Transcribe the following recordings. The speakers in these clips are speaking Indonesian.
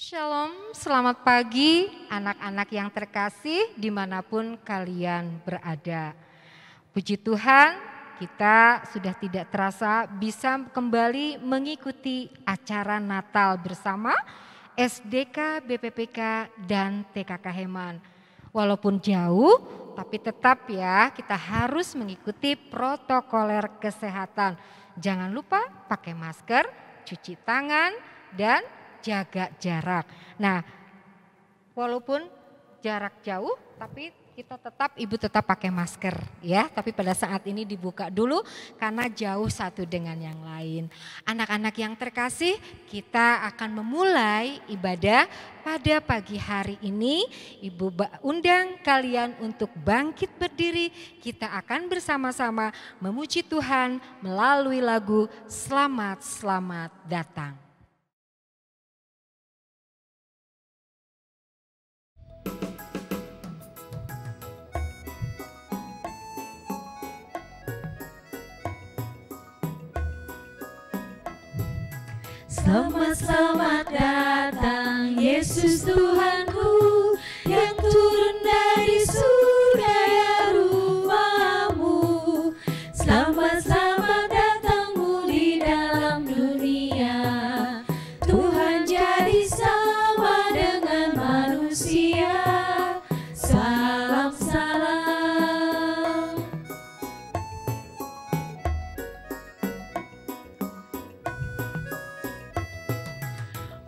Shalom, selamat pagi anak-anak yang terkasih dimanapun kalian berada. Puji Tuhan, kita sudah tidak terasa bisa kembali mengikuti acara Natal bersama SDK, BPPK, dan TKK Heman. Walaupun jauh, tapi tetap ya kita harus mengikuti protokoler kesehatan. Jangan lupa pakai masker, cuci tangan, dan jaga jarak. Nah, walaupun jarak jauh, tapi ibu tetap pakai masker ya. Tapi pada saat ini dibuka dulu karena jauh satu dengan yang lain. Anak-anak yang terkasih, kita akan memulai ibadah pada pagi hari ini. Ibu undang kalian untuk bangkit berdiri. Kita akan bersama-sama memuji Tuhan melalui lagu Selamat Selamat Datang. Selamat datang Yesus Tuhanku yang turun dari surga ya rumahmu. Selamat datangmu di dalam dunia. Tuhan jadi sama dengan manusia. Salam salam.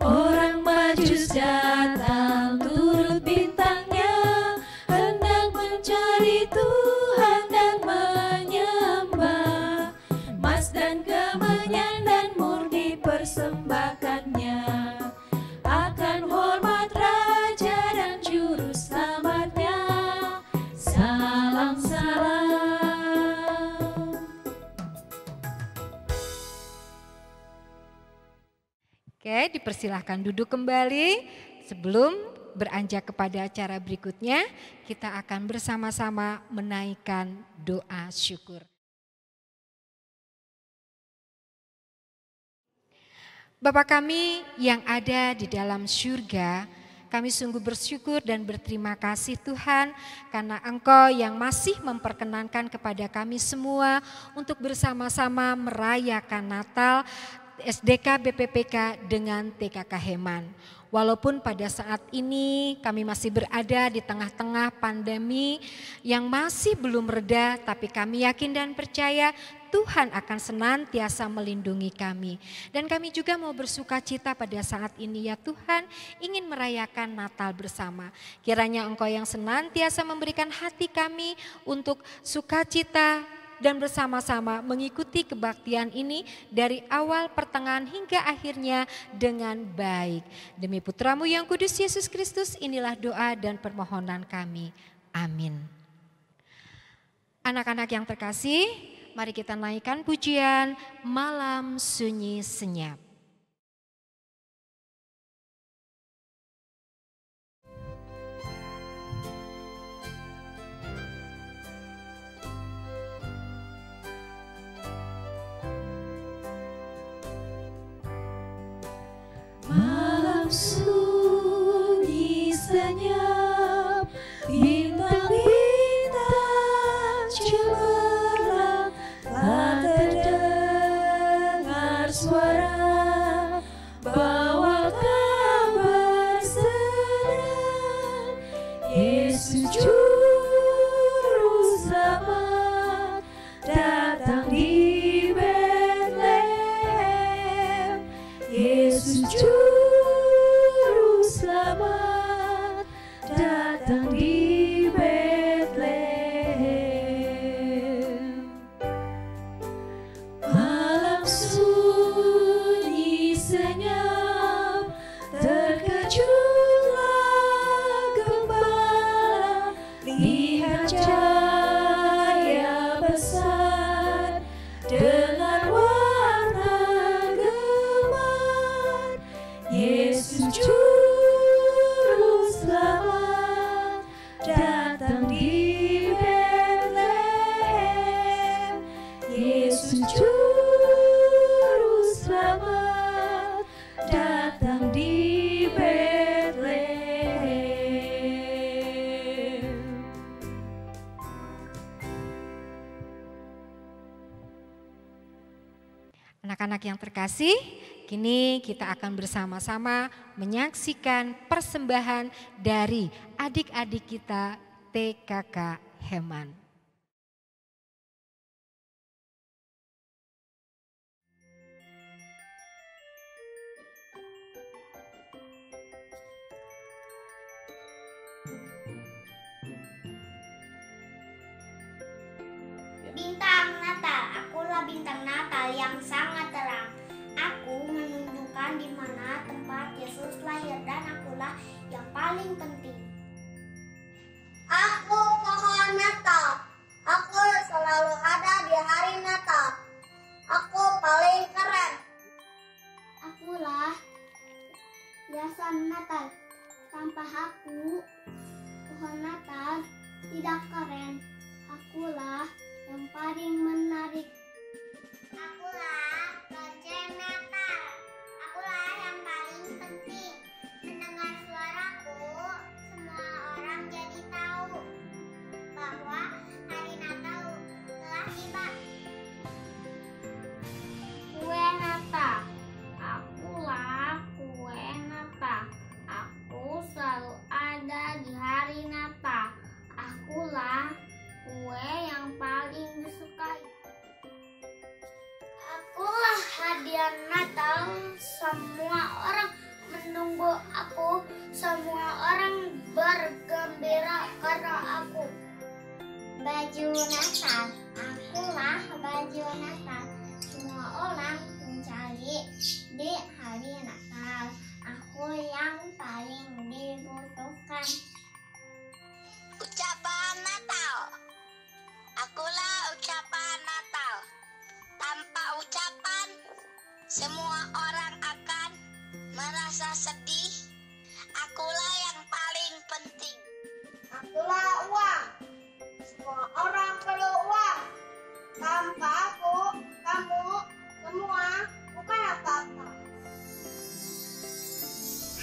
Orang Majus datang turut bintangnya, hendak mencari Tuhan dan menyembah. Emas dan kemenyan dan murni persembahkannya, akan hormat Raja dan Juru Selamatnya. Salam salam. Oke, dipersilahkan duduk kembali. Sebelum beranjak kepada acara berikutnya, kita akan bersama-sama menaikkan doa syukur. Bapa kami yang ada di dalam surga, kami sungguh bersyukur dan berterima kasih Tuhan karena Engkau yang masih memperkenankan kepada kami semua untuk bersama-sama merayakan Natal SDK BPPK dengan TKK Heman. Walaupun pada saat ini kami masih berada di tengah-tengah pandemi yang masih belum reda, tapi kami yakin dan percaya Tuhan akan senantiasa melindungi kami. Dan kami juga mau bersuka cita pada saat ini ya Tuhan, ingin merayakan Natal bersama. Kiranya Engkau yang senantiasa memberikan hati kami untuk sukacita dan bersama-sama mengikuti kebaktian ini dari awal, pertengahan hingga akhirnya dengan baik. Demi Putramu yang kudus Yesus Kristus, inilah doa dan permohonan kami. Amin. Anak-anak yang terkasih, mari kita naikkan pujian Malam Sunyi Senyap. Malam sunyi senyap, bintang-bintang cemerlang, tak terdengar suara yang terkasih, kini kita akan bersama-sama menyaksikan persembahan dari adik-adik kita TKK Heman. Bintang Natal, akulah bintang Natal yang sangat terang. Aku menunjukkan di mana tempat Yesus lahir dan akulah yang paling penting. Aku pohon Natal, aku selalu ada di hari Natal. Aku paling keren. Akulah hiasan Natal. Tanpa aku, pohon Natal tidak keren. Akulah yang paling menarik. Akulah lonceng Natal. Akulah yang paling penting. Mendengar suaraku, semua orang jadi tahu bahwa hari Natal telah tiba. Kue Natal. Akulah kue Natal. Aku selalu ada di hari Natal. Akulah kue yang paling disukai. Akulah hadiah Natal. Semua orang menunggu aku. Semua orang bergembira karena aku. Baju Natal. Akulah baju Natal. Semua orang mencari di hari Natal. Aku yang paling dibutuhkan. Ucapan Natal. Akulah ucapan Natal. Tanpa ucapan, semua orang akan merasa sedih. Akulah yang paling penting. Akulah uang. Semua orang perlu uang. Tanpa aku, kamu semua bukan apa-apa.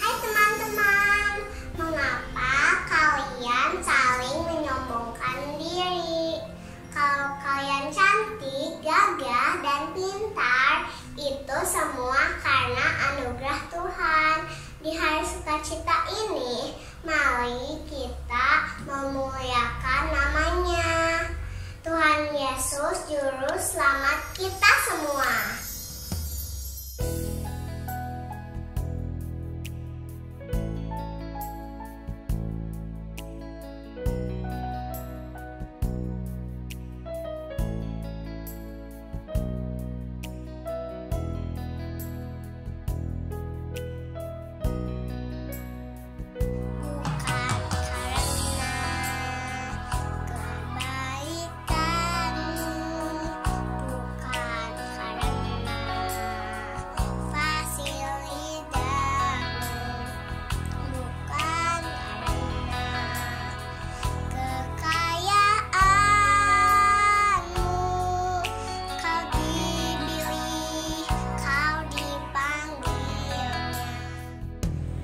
Hai teman-teman, mengapa kalian saling menyombongkan diri? Kalau kalian cantik, gagah, dan pintar, itu semua karena anugerah Tuhan. Di hari sukacita ini, mari kita memuliakan namanya. Tuhan Yesus, Juru Selamat kita semua.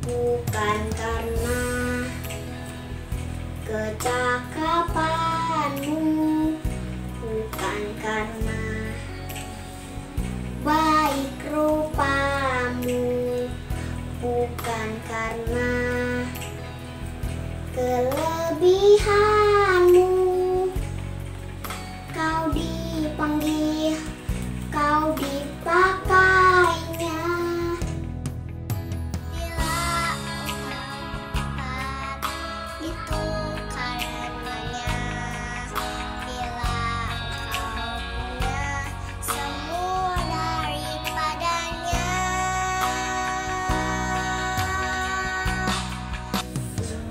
Bukan karena kecakapanmu, bukan karena baik rupamu, bukan karena kelebihanmu. Kau dipanggil, kau dipakainya. Itu karenanya, bila kau punya semua daripadanya.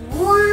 Semua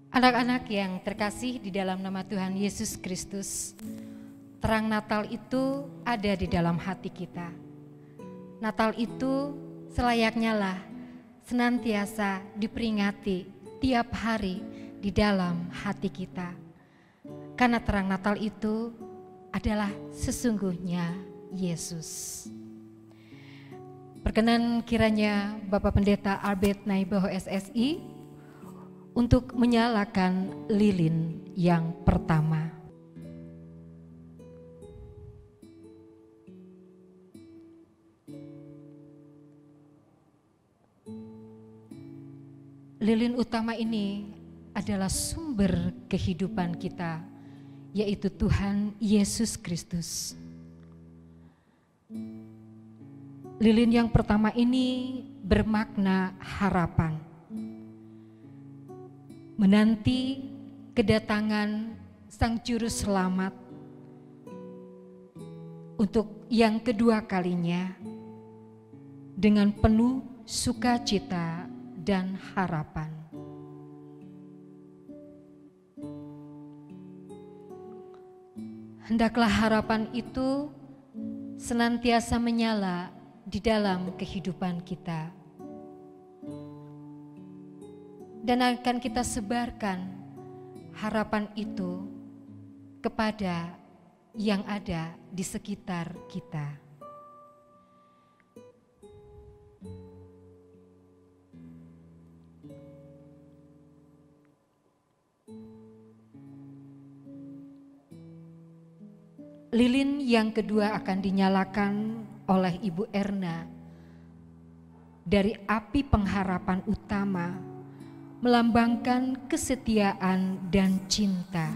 Anak-anak yang terkasih di dalam nama Tuhan Yesus Kristus, terang Natal itu ada di dalam hati kita. Natal itu selayaknya lah senantiasa diperingati tiap hari di dalam hati kita. Karena terang Natal itu adalah sesungguhnya Yesus. Perkenan kiranya Bapak Pendeta Albert Naibaho SSI untuk menyalakan lilin yang pertama. Lilin utama ini adalah sumber kehidupan kita, yaitu Tuhan Yesus Kristus. Lilin yang pertama ini bermakna harapan. Menanti kedatangan Sang Juru Selamat untuk yang kedua kalinya dengan penuh sukacita dan harapan. Hendaklah harapan itu senantiasa menyala di dalam kehidupan kita. Dan akan kita sebarkan harapan itu kepada yang ada di sekitar kita. Lilin yang kedua akan dinyalakan oleh Ibu Erna dari api pengharapan utama, melambangkan kesetiaan dan cinta.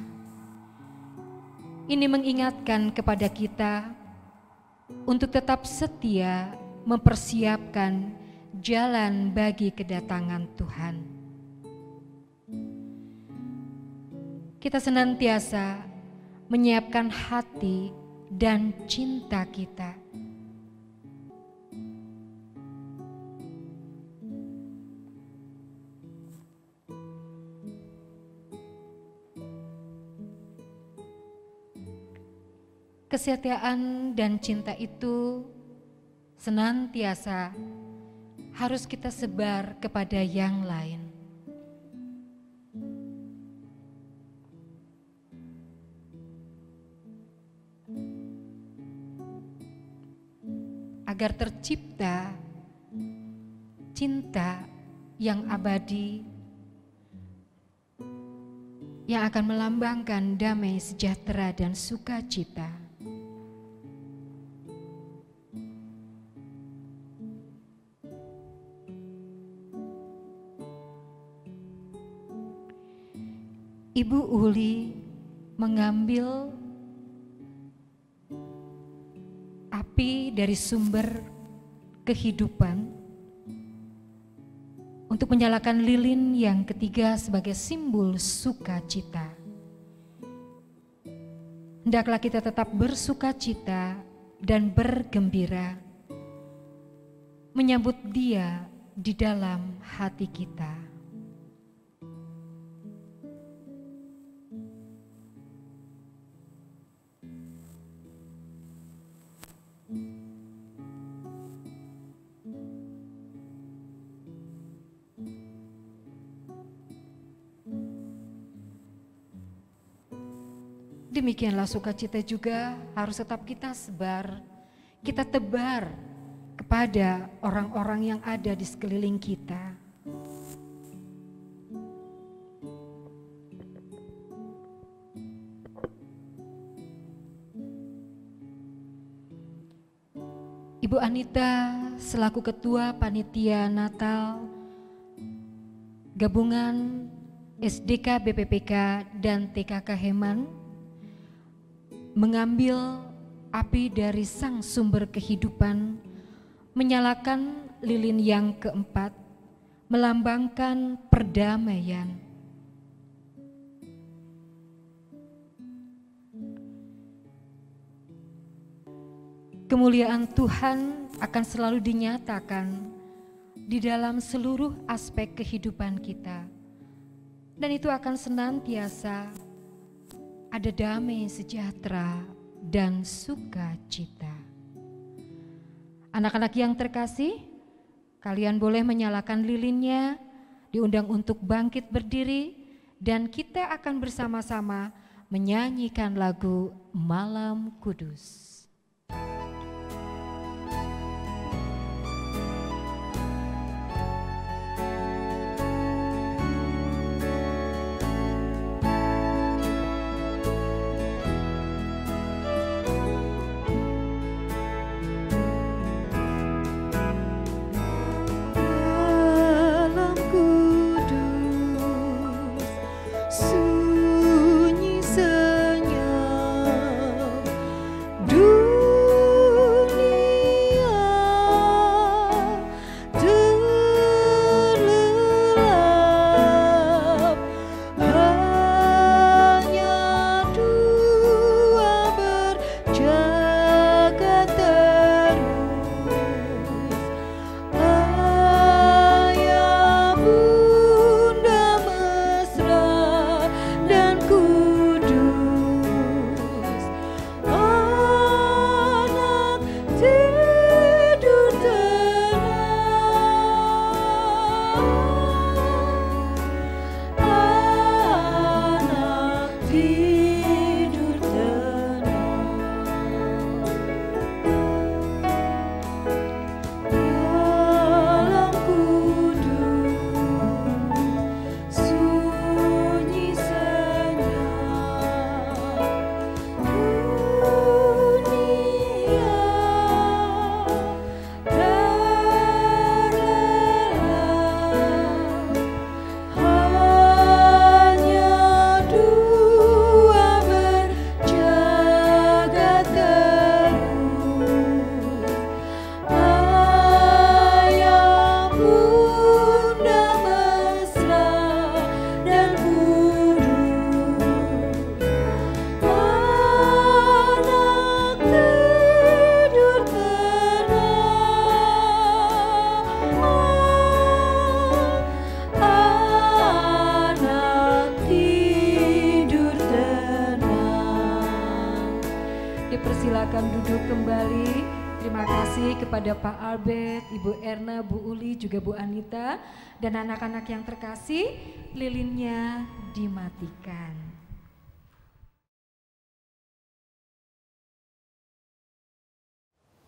Ini mengingatkan kepada kita untuk tetap setia mempersiapkan jalan bagi kedatangan Tuhan. Kita senantiasa menyiapkan hati dan cinta kita. Kesetiaan dan cinta itu senantiasa harus kita sebar kepada yang lain. Agar tercipta cinta yang abadi yang akan melambangkan damai, sejahtera, dan sukacita. Ibu Uli mengambil api dari sumber kehidupan untuk menyalakan lilin yang ketiga sebagai simbol sukacita. Hendaklah kita tetap bersukacita dan bergembira menyambut Dia di dalam hati kita. Demikianlah sukacita juga harus tetap kita sebar, kita tebar kepada orang-orang yang ada di sekeliling kita. Ibu Anita selaku Ketua Panitia Natal Gabungan SDK BPPK dan TKK Heman mengambil api dari sang sumber kehidupan, menyalakan lilin yang keempat, melambangkan perdamaian. Kemuliaan Tuhan akan selalu dinyatakan di dalam seluruh aspek kehidupan kita, Dan itu akan senantiasa ada damai sejahtera dan sukacita. Anak-anak yang terkasih, kalian boleh menyalakan lilinnya, diundang untuk bangkit berdiri, dan kita akan bersama-sama menyanyikan lagu Malam Kudus. Dipersilakan duduk kembali. Terima kasih kepada Pak Albert, Ibu Erna, Bu Uli, juga Bu Anita, dan anak-anak yang terkasih, lilinnya dimatikan.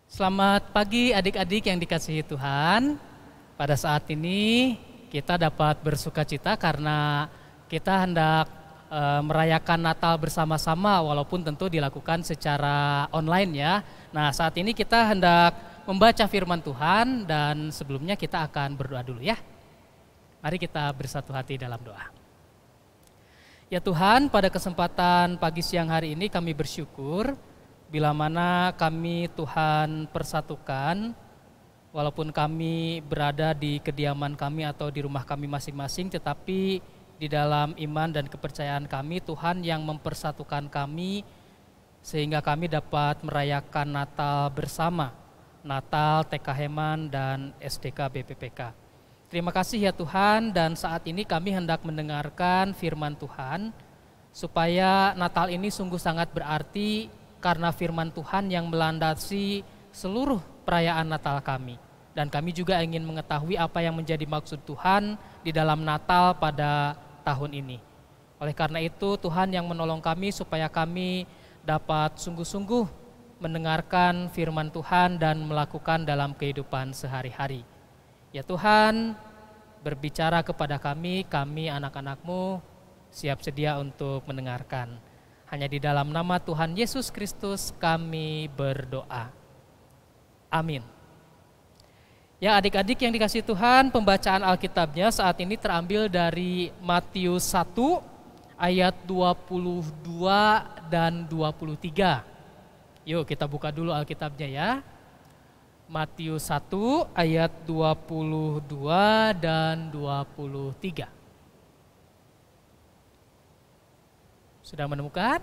Selamat pagi adik-adik yang dikasihi Tuhan. Pada saat ini kita dapat bersukacita karena kita hendak merayakan Natal bersama-sama walaupun tentu dilakukan secara online ya. Nah, saat ini kita hendak membaca firman Tuhan dan sebelumnya kita akan berdoa dulu ya. Mari kita bersatu hati dalam doa. Ya Tuhan, pada kesempatan pagi siang hari ini kami bersyukur bila mana kami Tuhan persatukan walaupun kami berada di kediaman kami atau di rumah kami masing-masing, tetapi di dalam iman dan kepercayaan kami, Tuhan yang mempersatukan kami sehingga kami dapat merayakan Natal bersama, Natal TK Heman dan SDK BPPK. Terima kasih ya Tuhan, dan saat ini kami hendak mendengarkan firman Tuhan supaya Natal ini sungguh sangat berarti karena firman Tuhan yang melandasi seluruh perayaan Natal kami. Dan kami juga ingin mengetahui apa yang menjadi maksud Tuhan di dalam Natal pada tahun ini. Oleh karena itu Tuhan yang menolong kami supaya kami dapat sungguh-sungguh mendengarkan firman Tuhan dan melakukan dalam kehidupan sehari-hari. Ya Tuhan, berbicara kepada kami anak-anak-Mu siap sedia untuk mendengarkan. Hanya di dalam nama Tuhan Yesus Kristus kami berdoa. Amin. Ya adik-adik yang dikasihi Tuhan, pembacaan Alkitabnya saat ini terambil dari Matius 1 ayat 22 dan 23. Yuk kita buka dulu Alkitabnya ya. Matius 1 ayat 22 dan 23. Sudah menemukan?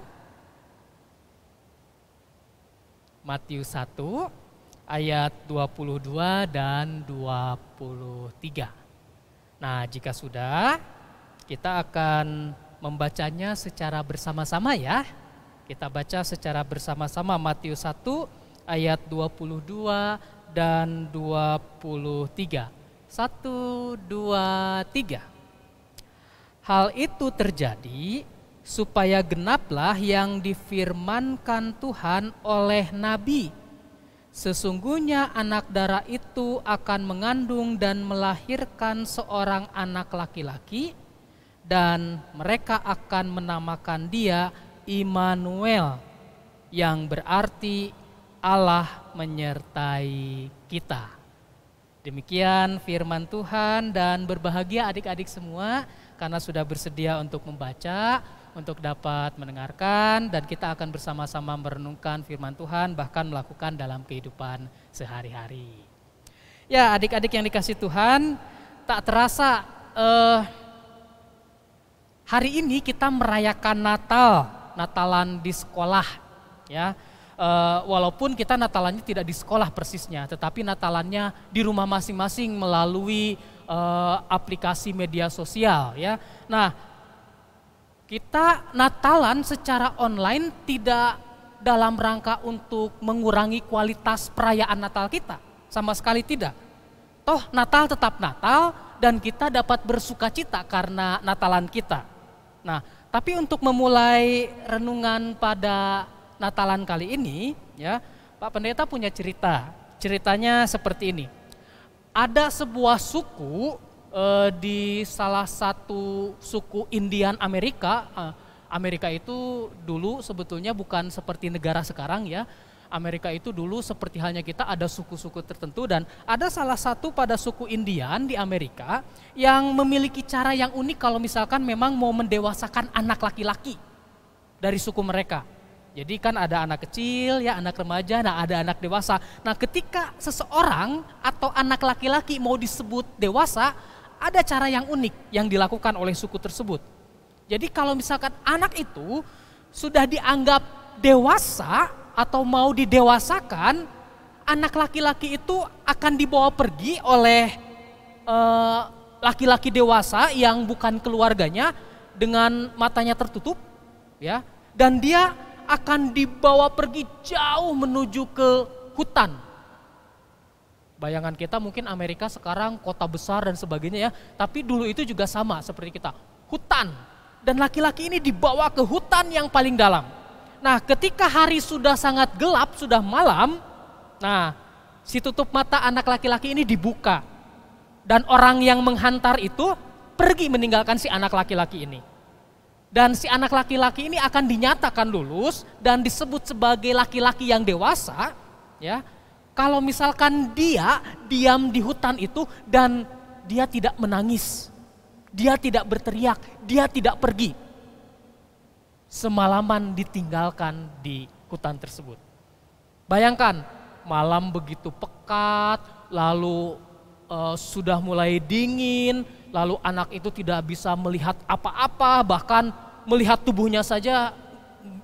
Matius 1 ayat 22 dan 23. Nah, jika sudah, kita akan membacanya secara bersama-sama ya. Kita baca secara bersama-sama Matius 1 ayat 22 dan 23. 1, 2, 3. Hal itu terjadi supaya genaplah yang difirmankan Tuhan oleh nabi. Sesungguhnya anak darah itu akan mengandung dan melahirkan seorang anak laki-laki, dan mereka akan menamakan dia Immanuel, yang berarti Allah menyertai kita. Demikian firman Tuhan, dan berbahagia adik-adik semua karena sudah bersedia untuk membaca, untuk dapat mendengarkan, dan kita akan bersama-sama merenungkan firman Tuhan, bahkan melakukan dalam kehidupan sehari-hari. Ya, adik-adik yang dikasih Tuhan, tak terasa hari ini kita merayakan Natalan di sekolah, ya. Walaupun kita Natalannya tidak di sekolah persisnya, tetapi Natalannya di rumah masing-masing melalui aplikasi media sosial, ya. Nah, kita Natalan secara online tidak dalam rangka untuk mengurangi kualitas perayaan Natal kita, sama sekali tidak. Toh Natal tetap Natal dan kita dapat bersukacita karena Natalan kita. Nah, tapi untuk memulai renungan pada Natalan kali ini, ya, Pak Pendeta punya cerita. Ceritanya seperti ini. Ada sebuah suku di salah satu suku Indian Amerika. Amerika itu dulu sebetulnya bukan seperti negara sekarang, ya. Amerika itu dulu seperti halnya kita, ada suku-suku tertentu, dan ada salah satu pada suku Indian di Amerika yang memiliki cara yang unik kalau misalkan memang mau mendewasakan anak laki-laki dari suku mereka. Jadi kan ada anak kecil, ya, anak remaja, nah ada anak dewasa. Nah, ketika seseorang atau anak laki-laki mau disebut dewasa, ada cara yang unik yang dilakukan oleh suku tersebut. Jadi kalau misalkan anak itu sudah dianggap dewasa atau mau didewasakan, anak laki-laki itu akan dibawa pergi oleh laki-laki dewasa yang bukan keluarganya dengan matanya tertutup, ya, dan dia akan dibawa pergi jauh menuju ke hutan. Bayangan kita mungkin Amerika sekarang kota besar dan sebagainya, ya, tapi dulu itu juga sama seperti kita, hutan. Dan laki-laki ini dibawa ke hutan yang paling dalam. Nah, ketika hari sudah sangat gelap, sudah malam, nah si tutup mata anak laki-laki ini dibuka. Dan orang yang menghantar itu pergi meninggalkan si anak laki-laki ini. Dan si anak laki-laki ini akan dinyatakan lulus dan disebut sebagai laki-laki yang dewasa, ya. Kalau misalkan dia diam di hutan itu dan dia tidak menangis, dia tidak berteriak, dia tidak pergi. Semalaman ditinggalkan di hutan tersebut. Bayangkan, malam begitu pekat, lalu sudah mulai dingin, lalu anak itu tidak bisa melihat apa-apa, bahkan melihat tubuhnya saja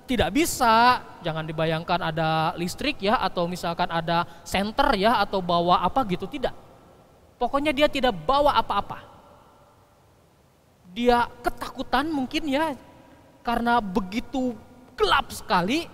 tidak bisa. Jangan dibayangkan ada listrik, ya, atau misalkan ada senter, ya, atau bawa apa gitu, tidak. Pokoknya dia tidak bawa apa-apa. Dia ketakutan mungkin, ya, karena begitu gelap sekali,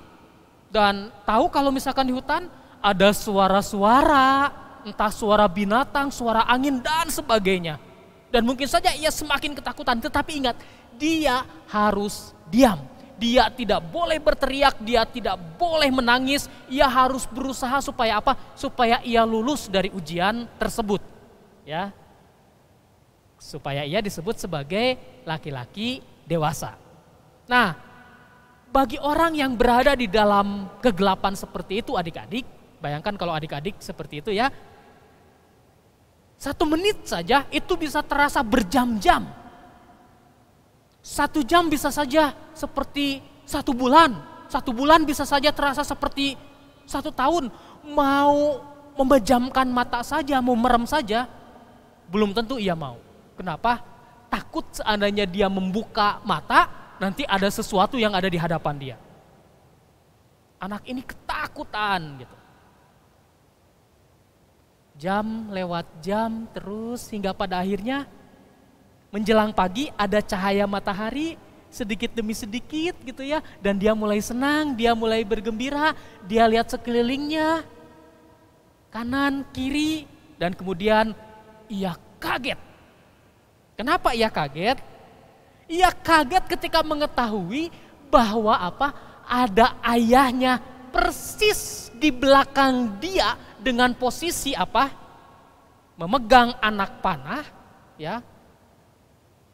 dan tahu kalau misalkan di hutan ada suara-suara, entah suara binatang, suara angin dan sebagainya. Dan mungkin saja ia semakin ketakutan, tetapi ingat, dia harus diam. Dia tidak boleh berteriak, dia tidak boleh menangis, ia harus berusaha supaya apa? Supaya ia lulus dari ujian tersebut, ya. Supaya ia disebut sebagai laki-laki dewasa. Nah, bagi orang yang berada di dalam kegelapan seperti itu, adik-adik, bayangkan kalau adik-adik seperti itu, ya, 1 menit saja itu bisa terasa berjam-jam. 1 jam bisa saja seperti 1 bulan. 1 bulan bisa saja terasa seperti 1 tahun. Mau memejamkan mata saja, mau merem saja, belum tentu ia mau. Kenapa? Takut seandainya dia membuka mata, nanti ada sesuatu yang ada di hadapan dia. Anak ini ketakutan gitu. Jam lewat jam terus hingga pada akhirnya Menjelang pagi ada cahaya matahari sedikit demi sedikit gitu ya. Dan dia mulai senang, dia mulai bergembira, dia lihat sekelilingnya, kanan, kiri, dan kemudian ia kaget. Kenapa ia kaget? Ia kaget ketika mengetahui bahwa ada ayahnya persis di belakang dia dengan posisi memegang anak panah, ya,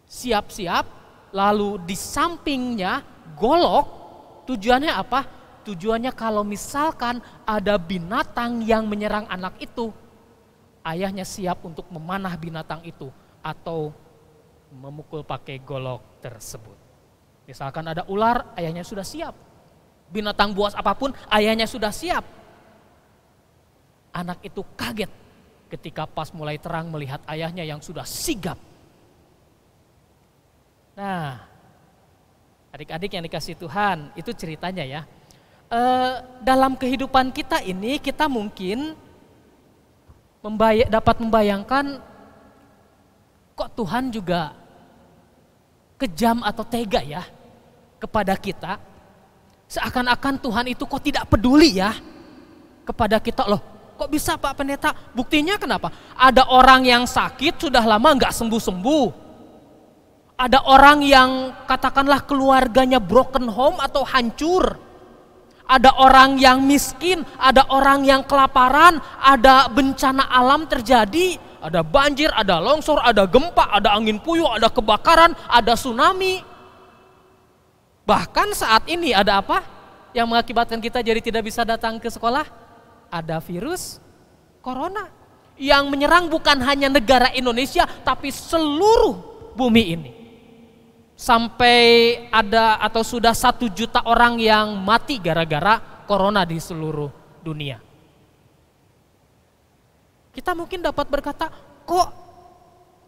siap-siap, lalu di sampingnya golok. Tujuannya apa? Tujuannya kalau misalkan ada binatang yang menyerang anak itu, ayahnya siap untuk memanah binatang itu atau memukul pakai golok tersebut. Misalkan ada ular, ayahnya sudah siap. Binatang buas apapun, ayahnya sudah siap. Anak itu kaget ketika pas mulai terang melihat ayahnya yang sudah sigap. Nah, adik-adik yang dikasih Tuhan, itu ceritanya ya. Dalam kehidupan kita ini, kita mungkin dapat membayangkan, kok Tuhan juga kejam atau tega ya kepada kita. Seakan-akan Tuhan itu kok tidak peduli ya kepada kita. Loh, kok bisa Pak Pendeta? Buktinya kenapa? Ada orang yang sakit sudah lama nggak sembuh-sembuh. Ada orang yang katakanlah keluarganya broken home atau hancur. Ada orang yang miskin, ada orang yang kelaparan, ada bencana alam terjadi. Ada banjir, ada longsor, ada gempa, ada angin puyuh, ada kebakaran, ada tsunami. Bahkan saat ini ada apa yang mengakibatkan kita jadi tidak bisa datang ke sekolah? Ada virus corona yang menyerang bukan hanya negara Indonesia tapi seluruh bumi ini. Sampai ada atau sudah 1 juta orang yang mati gara-gara corona di seluruh dunia. Kita mungkin dapat berkata, kok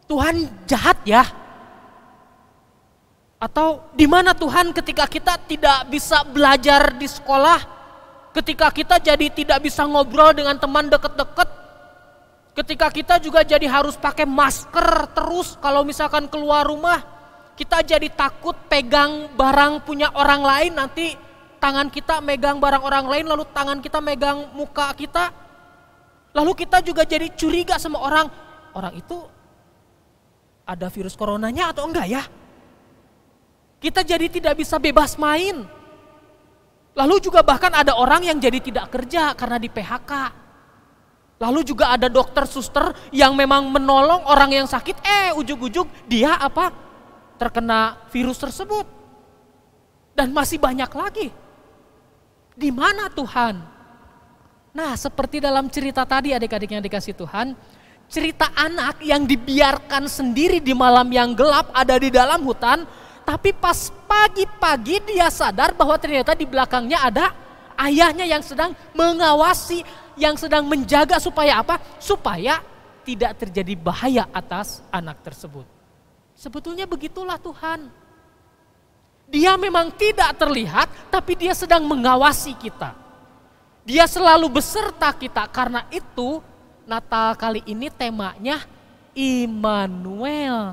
Tuhan jahat ya? Atau di mana Tuhan ketika kita tidak bisa belajar di sekolah, ketika kita jadi tidak bisa ngobrol dengan teman deket-deket, ketika kita juga jadi harus pakai masker terus kalau misalkan keluar rumah, kita jadi takut pegang barang punya orang lain, nanti tangan kita megang barang orang lain, lalu tangan kita megang muka kita. Lalu kita juga jadi curiga sama orang itu ada virus coronanya atau enggak ya? Kita jadi tidak bisa bebas main. Lalu juga bahkan ada orang yang jadi tidak kerja karena di PHK. Lalu juga ada dokter suster yang memang menolong orang yang sakit, ujug-ujug dia terkena virus tersebut. Dan masih banyak lagi. Di mana Tuhan? Nah, seperti dalam cerita tadi adik-adik yang dikasih Tuhan, cerita anak yang dibiarkan sendiri di malam yang gelap ada di dalam hutan, tapi pas pagi-pagi dia sadar bahwa ternyata di belakangnya ada ayahnya yang sedang mengawasi, yang sedang menjaga supaya apa? Supaya tidak terjadi bahaya atas anak tersebut. Sebetulnya begitulah Tuhan. Dia memang tidak terlihat, tapi dia sedang mengawasi kita. Dia selalu beserta kita. Karena itu Natal kali ini temanya Immanuel,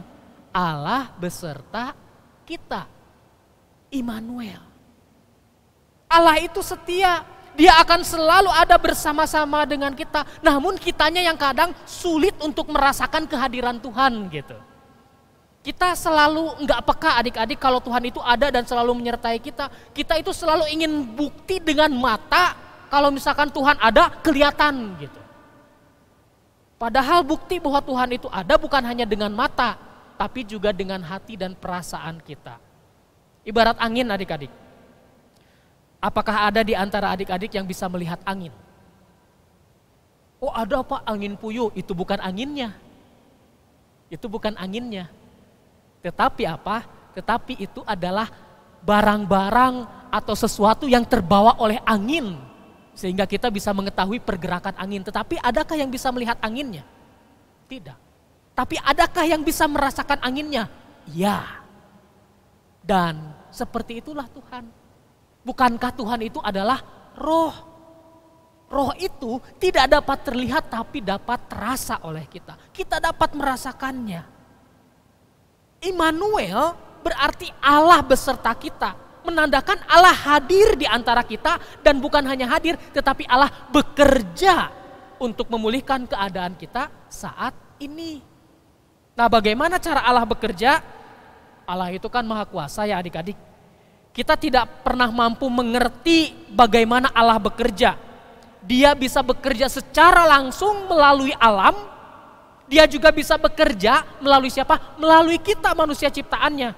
Allah beserta kita. Immanuel. Allah itu setia. Dia akan selalu ada bersama-sama dengan kita. Namun kitanya yang kadang sulit untuk merasakan kehadiran Tuhan gitu. Kita selalu enggak peka adik-adik kalau Tuhan itu ada dan selalu menyertai kita. Kita itu selalu ingin bukti dengan mata kalau misalkan Tuhan ada kelihatan gitu. Padahal bukti bahwa Tuhan itu ada bukan hanya dengan mata, tapi juga dengan hati dan perasaan kita. Ibarat angin adik-adik. Apakah ada di antara adik-adik yang bisa melihat angin? Oh ada Pak, angin puyuh, itu bukan anginnya. Itu bukan anginnya. Tetapi apa? Tetapi itu adalah barang-barang atau sesuatu yang terbawa oleh angin. Sehingga kita bisa mengetahui pergerakan angin. Tetapi adakah yang bisa melihat anginnya? Tidak. Tapi adakah yang bisa merasakan anginnya? Ya. Dan seperti itulah Tuhan. Bukankah Tuhan itu adalah roh? Roh itu tidak dapat terlihat tapi dapat terasa oleh kita. Kita dapat merasakannya. Immanuel berarti Allah beserta kita. Menandakan Allah hadir di antara kita dan bukan hanya hadir tetapi Allah bekerja untuk memulihkan keadaan kita saat ini. Nah, bagaimana cara Allah bekerja? Allah itu kan maha kuasa ya adik-adik. Kita tidak pernah mampu mengerti bagaimana Allah bekerja. Dia bisa bekerja secara langsung melalui alam. Dia juga bisa bekerja melalui siapa? Melalui kita manusia ciptaannya.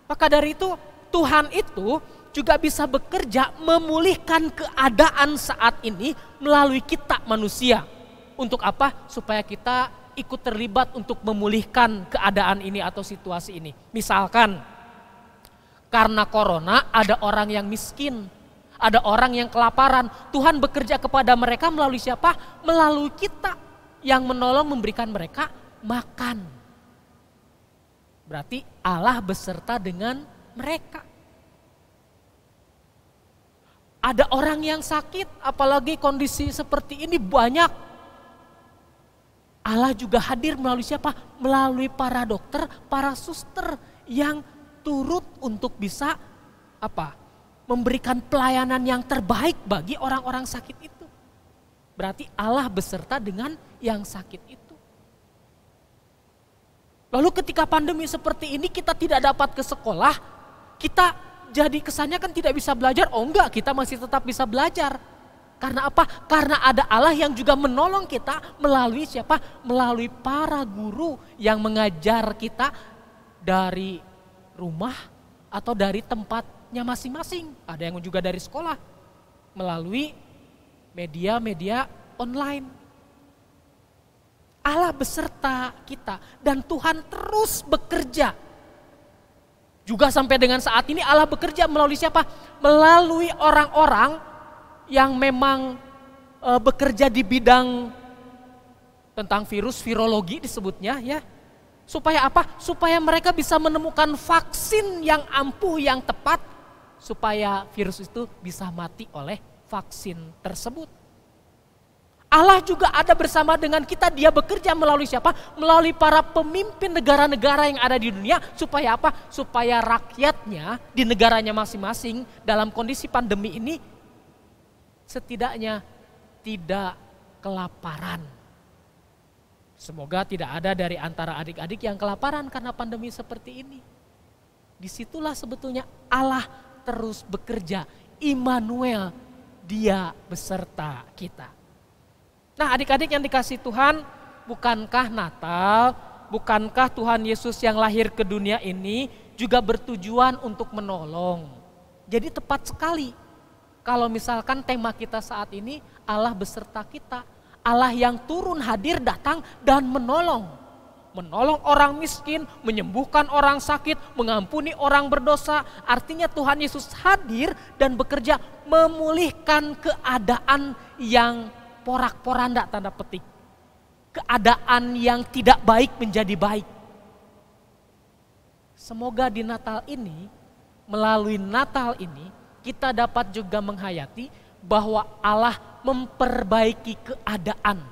Maka dari itu Tuhan itu juga bisa bekerja memulihkan keadaan saat ini melalui kita manusia. Untuk apa? Supaya kita ikut terlibat untuk memulihkan keadaan ini atau situasi ini. Misalkan karena corona ada orang yang miskin, ada orang yang kelaparan. Tuhan bekerja kepada mereka melalui siapa? Melalui kita yang menolong memberikan mereka makan. Berarti Allah beserta dengan mereka. Ada orang yang sakit, apalagi kondisi seperti ini banyak. Allah juga hadir melalui siapa? Melalui para dokter, para suster yang turut untuk bisa apa? Memberikan pelayanan yang terbaik bagi orang-orang sakit itu. Berarti Allah beserta dengan yang sakit itu. Lalu ketika pandemi seperti ini kita tidak dapat ke sekolah, kita jadi kesannya kan tidak bisa belajar. Oh enggak, kita masih tetap bisa belajar. Karena apa? Karena ada Allah yang juga menolong kita melalui siapa? Melalui para guru yang mengajar kita dari rumah atau dari tempatnya masing-masing. Ada yang juga dari sekolah melalui media-media online. Allah beserta kita dan Tuhan terus bekerja. Juga sampai dengan saat ini Allah bekerja melalui siapa? Melalui orang-orang yang memang bekerja di bidang tentang virus, virologi disebutnya ya. Supaya apa? Supaya mereka bisa menemukan vaksin yang ampuh, yang tepat. Supaya virus itu bisa mati oleh vaksin tersebut. Allah juga ada bersama dengan kita, dia bekerja melalui siapa? Melalui para pemimpin negara-negara yang ada di dunia. Supaya apa? Supaya rakyatnya di negaranya masing-masing dalam kondisi pandemi ini setidaknya tidak kelaparan. Semoga tidak ada dari antara adik-adik yang kelaparan karena pandemi seperti ini. Disitulah sebetulnya Allah terus bekerja. Immanuel, dia beserta kita. Nah adik-adik yang dikasih Tuhan, bukankah Natal, bukankah Tuhan Yesus yang lahir ke dunia ini juga bertujuan untuk menolong? Jadi tepat sekali kalau misalkan tema kita saat ini Allah beserta kita. Allah yang turun hadir datang dan menolong. Menolong orang miskin, menyembuhkan orang sakit, mengampuni orang berdosa. Artinya Tuhan Yesus hadir dan bekerja memulihkan keadaan yang porak-poranda tanda petik. Keadaan yang tidak baik menjadi baik. Semoga di Natal ini, melalui Natal ini, kita dapat juga menghayati bahwa Allah memperbaiki keadaan.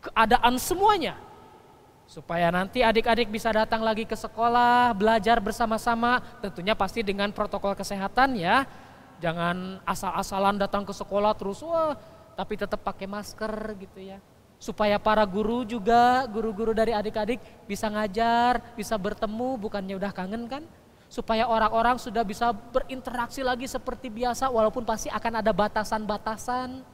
Keadaan semuanya. Supaya nanti adik-adik bisa datang lagi ke sekolah, belajar bersama-sama, tentunya pasti dengan protokol kesehatan ya. Jangan asal-asalan datang ke sekolah terus, tapi tetap pakai masker gitu ya. Supaya para guru juga, guru-guru dari adik-adik bisa ngajar, bisa bertemu, bukannya udah kangen kan. Supaya orang-orang sudah bisa berinteraksi lagi seperti biasa walaupun pasti akan ada batasan-batasan.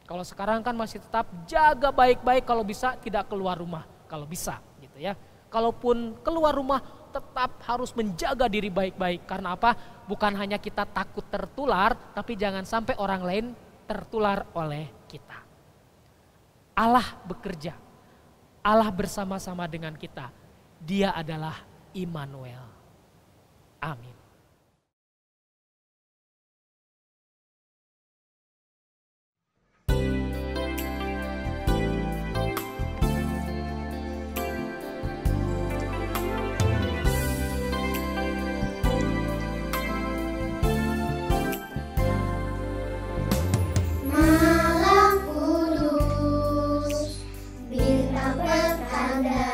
Kalau sekarang kan masih tetap jaga baik-baik, kalau bisa tidak keluar rumah, kalau bisa gitu ya. Kalaupun keluar rumah tetap harus menjaga diri baik-baik. Karena apa? Bukan hanya kita takut tertular, tapi jangan sampai orang lain tertular oleh kita. Allah bekerja. Allah bersama-sama dengan kita. Dia adalah Immanuel. Amin. Malam kudus, bintang bertanda,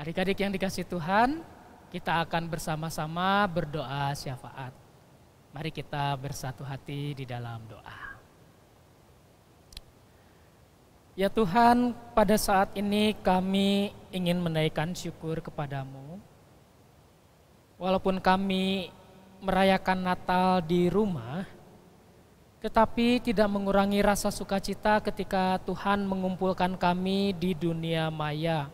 Adik-adik yang dikasih Tuhan, kita akan bersama-sama berdoa syafaat. Mari kita bersatu hati di dalam doa. Ya Tuhan, pada saat ini kami ingin menaikkan syukur kepadamu. Walaupun kami merayakan Natal di rumah, tetapi tidak mengurangi rasa sukacita ketika Tuhan mengumpulkan kami di dunia maya.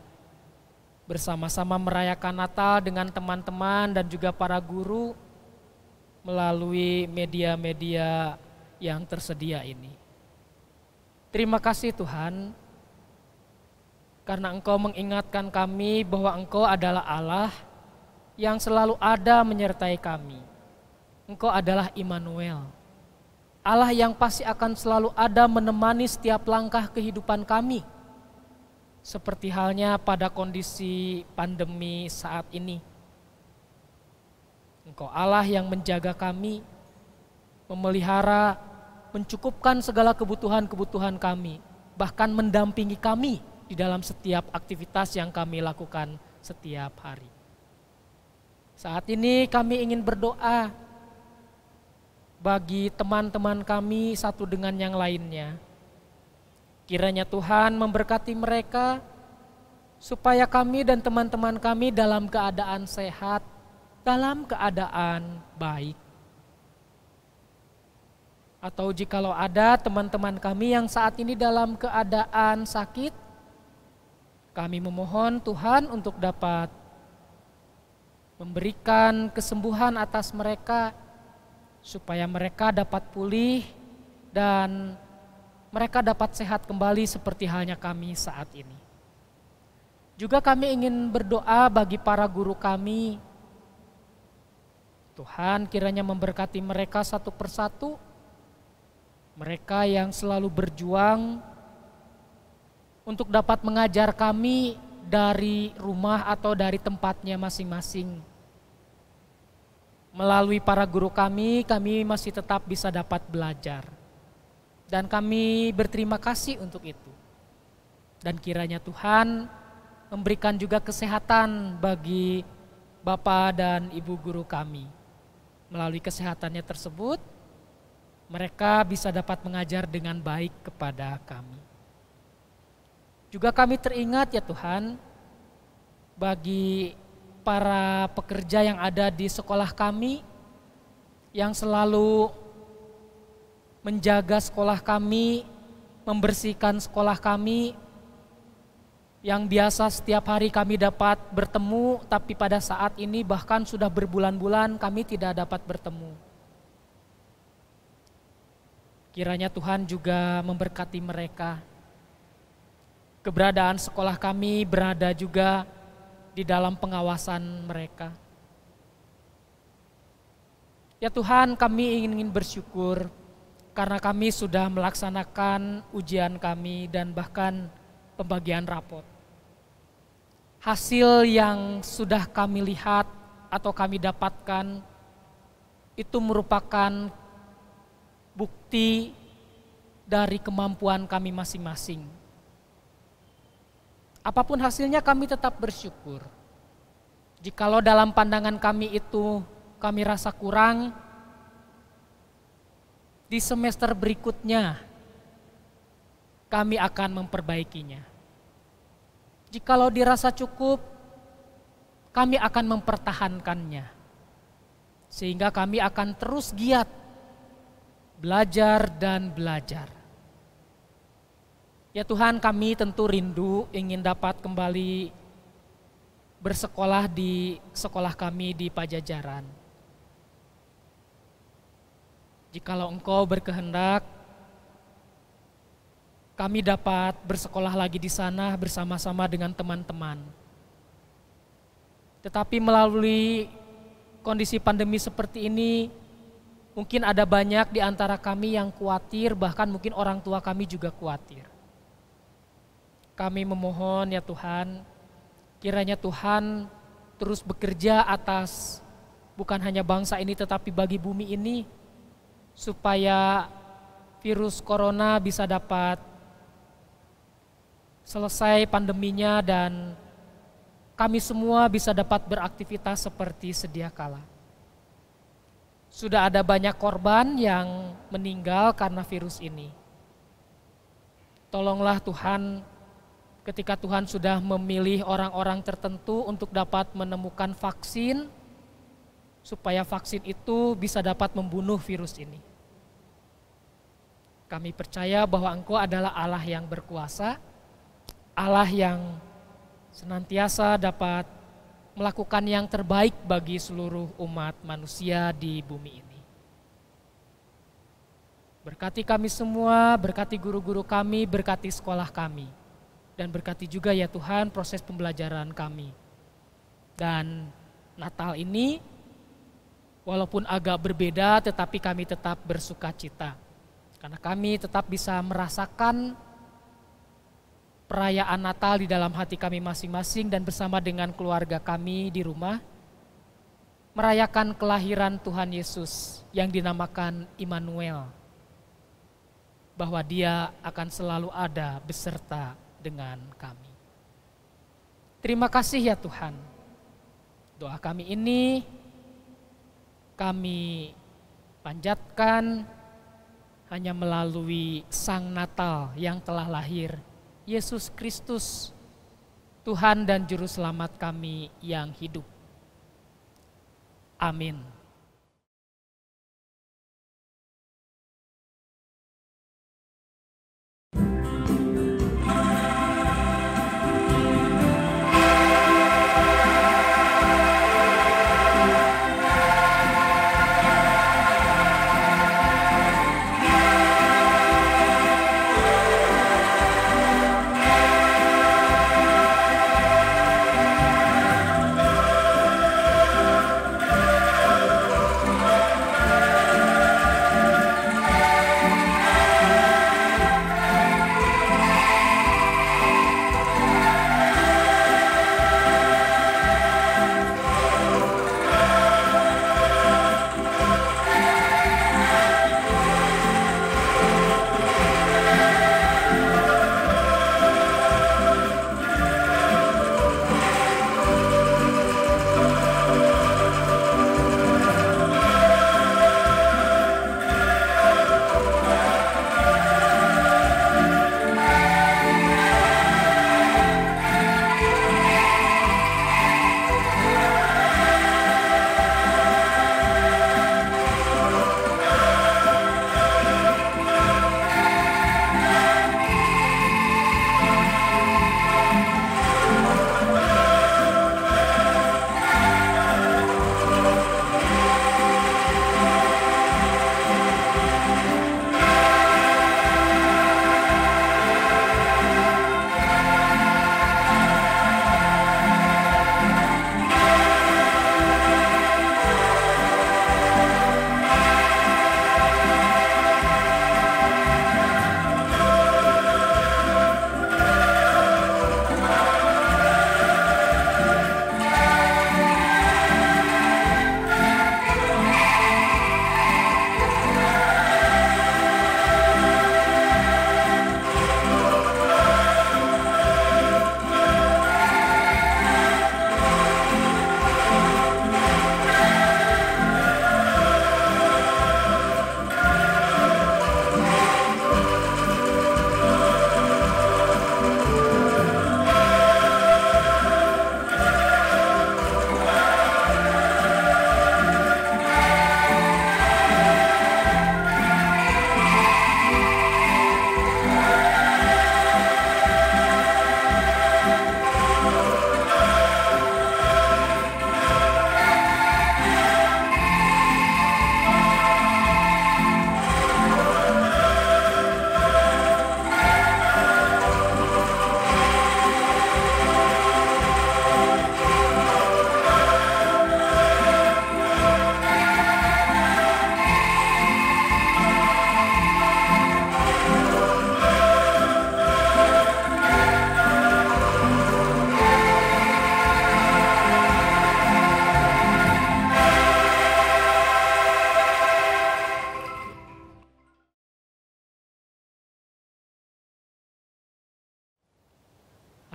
Bersama-sama merayakan Natal dengan teman-teman dan juga para guru melalui media-media yang tersedia ini. Terima kasih Tuhan, karena Engkau mengingatkan kami bahwa Engkau adalah Allah yang selalu ada menyertai kami. Engkau adalah Immanuel, Allah yang pasti akan selalu ada menemani setiap langkah kehidupan kami. Seperti halnya pada kondisi pandemi saat ini. Engkau Allah yang menjaga kami, memelihara, mencukupkan segala kebutuhan-kebutuhan kami, bahkan mendampingi kami di dalam setiap aktivitas yang kami lakukan setiap hari. Saat ini kami ingin berdoa bagi teman-teman kami satu dengan yang lainnya. Kiranya Tuhan memberkati mereka supaya kami dan teman-teman kami dalam keadaan sehat, dalam keadaan baik. Atau jikalau ada teman-teman kami yang saat ini dalam keadaan sakit, kami memohon Tuhan untuk dapat memberikan kesembuhan atas mereka, supaya mereka dapat pulih dan mereka dapat sehat kembali seperti halnya kami saat ini. Juga kami ingin berdoa bagi para guru kami. Tuhan kiranya memberkati mereka satu persatu, mereka yang selalu berjuang untuk dapat mengajar kami dari rumah atau dari tempatnya masing-masing. Melalui para guru kami masih tetap bisa dapat belajar. Dan kami berterima kasih untuk itu. Dan kiranya Tuhan memberikan juga kesehatan bagi Bapak dan Ibu guru kami. Melalui kesehatannya tersebut, mereka bisa dapat mengajar dengan baik kepada kami. Juga kami teringat ya Tuhan, bagi para pekerja yang ada di sekolah kami, yang selalu menjaga sekolah kami, membersihkan sekolah kami, yang biasa setiap hari kami dapat bertemu, tapi pada saat ini bahkan sudah berbulan-bulan kami tidak dapat bertemu. Kiranya Tuhan juga memberkati mereka. Keberadaan sekolah kami berada juga di dalam pengawasan mereka. Ya Tuhan, kami ingin bersyukur karena kami sudah melaksanakan ujian kami dan bahkan pembagian rapot. Hasil yang sudah kami lihat atau kami dapatkan itu merupakan bukti dari kemampuan kami masing-masing. Apapun hasilnya kami tetap bersyukur. Jikalau dalam pandangan kami itu kami rasa kurang, di semester berikutnya kami akan memperbaikinya. Jikalau dirasa cukup, kami akan mempertahankannya. Sehingga kami akan terus giat belajar dan belajar. Ya Tuhan, kami tentu rindu ingin dapat kembali bersekolah di sekolah kami di Pajajaran. Jikalau Engkau berkehendak, kami dapat bersekolah lagi di sana bersama-sama dengan teman-teman. Tetapi melalui kondisi pandemi seperti ini, mungkin ada banyak di antara kami yang khawatir, bahkan mungkin orang tua kami juga khawatir. Kami memohon ya Tuhan, kiranya Tuhan terus bekerja atas bukan hanya bangsa ini tetapi bagi bumi ini, supaya virus corona bisa dapat selesai pandeminya dan kami semua bisa dapat beraktivitas seperti sedia kala. Sudah ada banyak korban yang meninggal karena virus ini. Tolonglah Tuhan, ketika Tuhan sudah memilih orang-orang tertentu untuk dapat menemukan vaksin, supaya vaksin itu bisa dapat membunuh virus ini. Kami percaya bahwa Engkau adalah Allah yang berkuasa, Allah yang senantiasa dapat melakukan yang terbaik bagi seluruh umat manusia di bumi ini. Berkati kami semua, berkati guru-guru kami, berkati sekolah kami. Dan berkati juga ya Tuhan proses pembelajaran kami. Dan Natal ini walaupun agak berbeda tetapi kami tetap bersuka cita. Karena kami tetap bisa merasakan perayaan Natal di dalam hati kami masing-masing dan bersama dengan keluarga kami di rumah merayakan kelahiran Tuhan Yesus yang dinamakan Immanuel, bahwa Dia akan selalu ada beserta dengan kami. Terima kasih ya Tuhan. Doa kami ini kami panjatkan hanya melalui Sang Natal yang telah lahir, Yesus Kristus, Tuhan dan Juru Selamat kami yang hidup. Amin.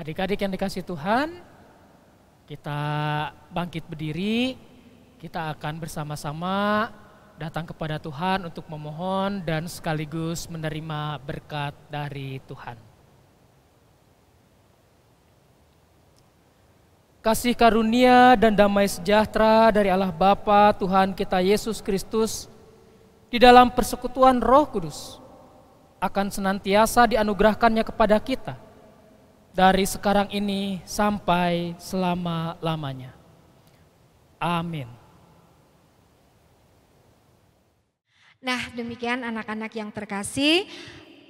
Adik-adik yang dikasihi Tuhan, Kita bangkit berdiri, kita akan bersama-sama datang kepada Tuhan untuk memohon dan sekaligus menerima berkat dari Tuhan. Kasih karunia dan damai sejahtera dari Allah Bapa Tuhan kita Yesus Kristus di dalam persekutuan Roh Kudus akan senantiasa dianugerahkannya kepada kita dari sekarang ini sampai selama-lamanya. Amin. Nah, demikian anak-anak yang terkasih,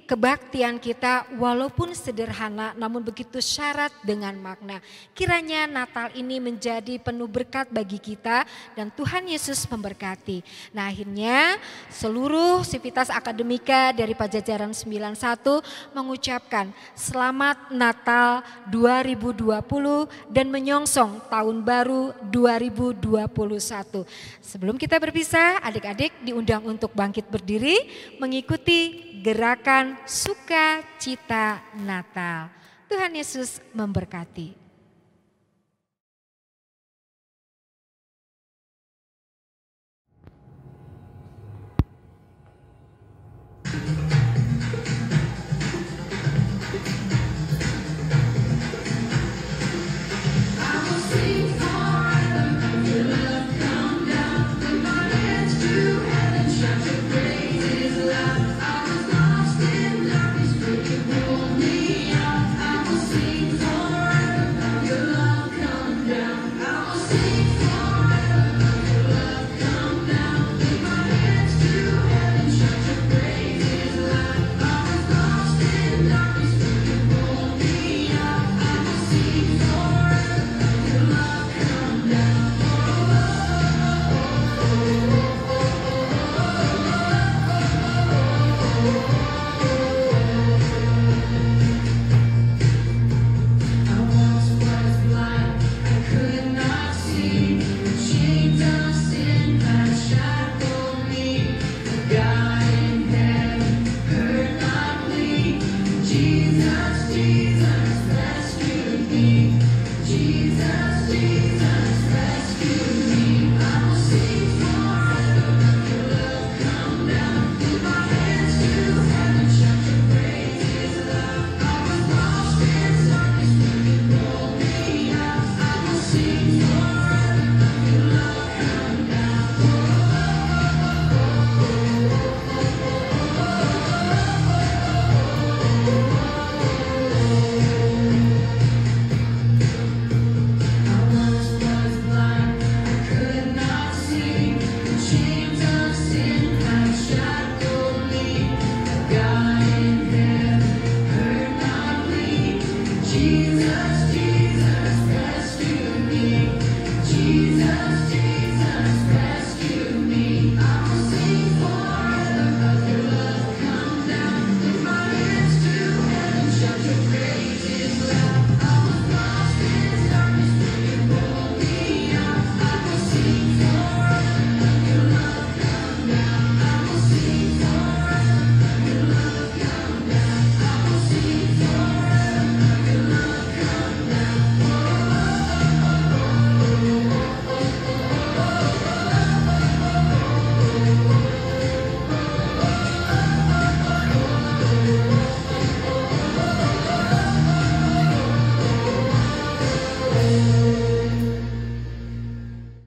kebaktian kita walaupun sederhana namun begitu syarat dengan makna. Kiranya Natal ini menjadi penuh berkat bagi kita dan Tuhan Yesus memberkati. Nah, akhirnya seluruh Sivitas Akademika dari Pajajaran 91 mengucapkan selamat Natal 2020 dan menyongsong tahun baru 2021. Sebelum kita berpisah, adik-adik diundang untuk bangkit berdiri mengikuti gerakan sukacita Natal. Tuhan Yesus memberkati.